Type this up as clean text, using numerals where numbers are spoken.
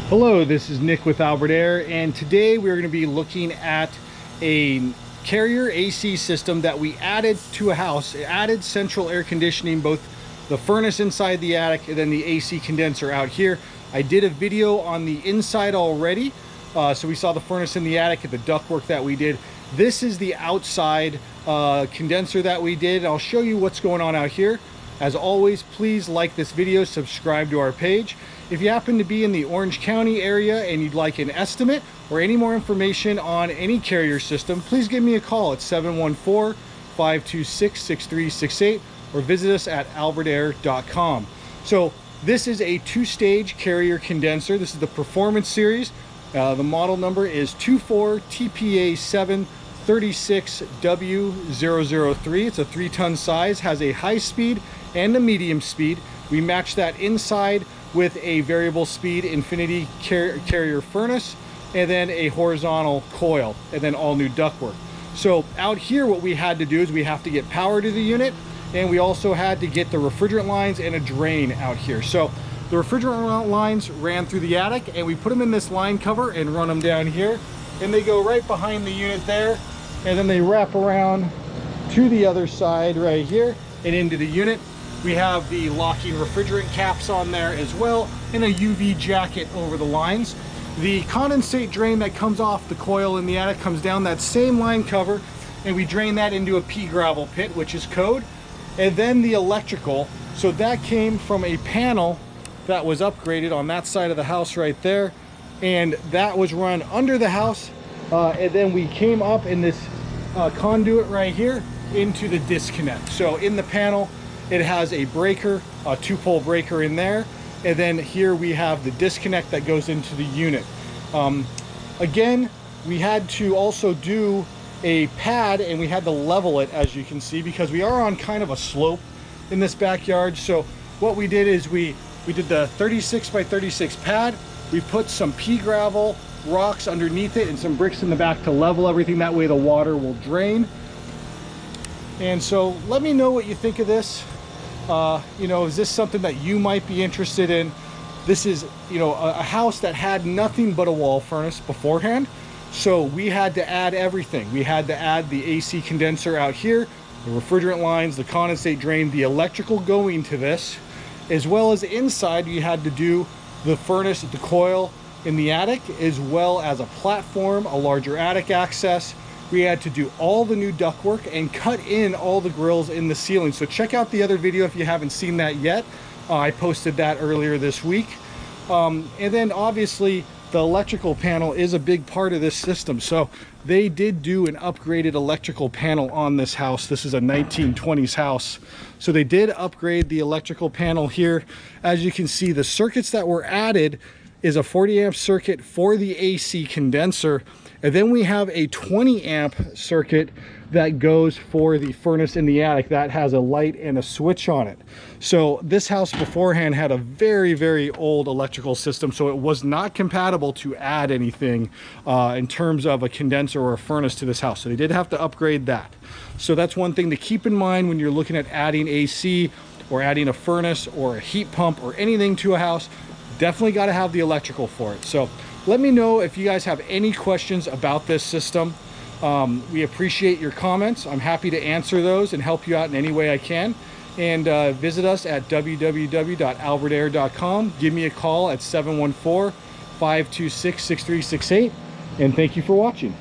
Hello, this is Nick with Albert Air, and today we're going to be looking at a Carrier AC system that we added to a house. It added central air conditioning, both the furnace inside the attic and then the AC condenser out here. I did a video on the inside already, so we saw the furnace in the attic and the ductwork that we did. This is the outside condenser that we did. I'll show you what's going on out here. As always, please like this video, subscribe to our page. If you happen to be in the Orange County area and you'd like an estimate or any more information on any Carrier system, please give me a call at 714-526-6368 or visit us at albertair.com. So this is a two-stage Carrier condenser. This is the Performance Series. The model number is 24TPA736W003. It's a 3-ton size, has a high speed and a medium speed. We match that inside with a variable speed Infinity Carrier furnace, and then a horizontal coil, and then all new ductwork. So out here, what we had to do is we have to get power to the unit, and we also had to get the refrigerant lines and a drain out here. So the refrigerant lines ran through the attic, and we put them in this line cover and run them down here, and they go right behind the unit there, and then they wrap around to the other side right here and into the unit. We have the locking refrigerant caps on there as well, and a UV jacket over the lines. The condensate drain that comes off the coil in the attic comes down that same line cover, and we drain that into a pea gravel pit, which is code. And then the electrical, so that came from a panel that was upgraded on that side of the house right there, and that was run under the house, and then we came up in this conduit right here into the disconnect. So in the panel, it has a breaker, a 2-pole breaker in there, and then here we have the disconnect that goes into the unit. Again, we had to also do a pad, and we had to level it, as you can see, because we are on kind of a slope in this backyard. So what we did is we did the 36 by 36 pad. We put some pea gravel rocks underneath it and some bricks in the back to level everything. That way the water will drain. And so let me know what you think of this. You know, is this something that you might be interested in? This is, you know, a house that had nothing but a wall furnace beforehand. So we had to add everything. We had to add the AC condenser out here, the refrigerant lines, the condensate drain, the electrical going to this, as well as inside you had to do the furnace, the coil in the attic, as well as a platform, a larger attic access. We had to do all the new ductwork and cut in all the grills in the ceiling. So check out the other video if you haven't seen that yet. I posted that earlier this week. And then obviously the electrical panel is a big part of this system. So they did do an upgraded electrical panel on this house. This is a 1920s house. So they did upgrade the electrical panel here. As you can see, the circuits that were added is a 40 amp circuit for the AC condenser. And then we have a 20 amp circuit that goes for the furnace in the attic that has a light and a switch on it. So this house beforehand had a very, very old electrical system, so it was not compatible to add anything in terms of a condenser or a furnace to this house. So they did have to upgrade that. So that's one thing to keep in mind when you're looking at adding AC or adding a furnace or a heat pump or anything to a house. Definitely got to have the electrical for it. So let me know if you guys have any questions about this system. We appreciate your comments. I'm happy to answer those and help you out in any way I can. And visit us at www.albertair.com. Give me a call at 714-526-6368. And thank you for watching.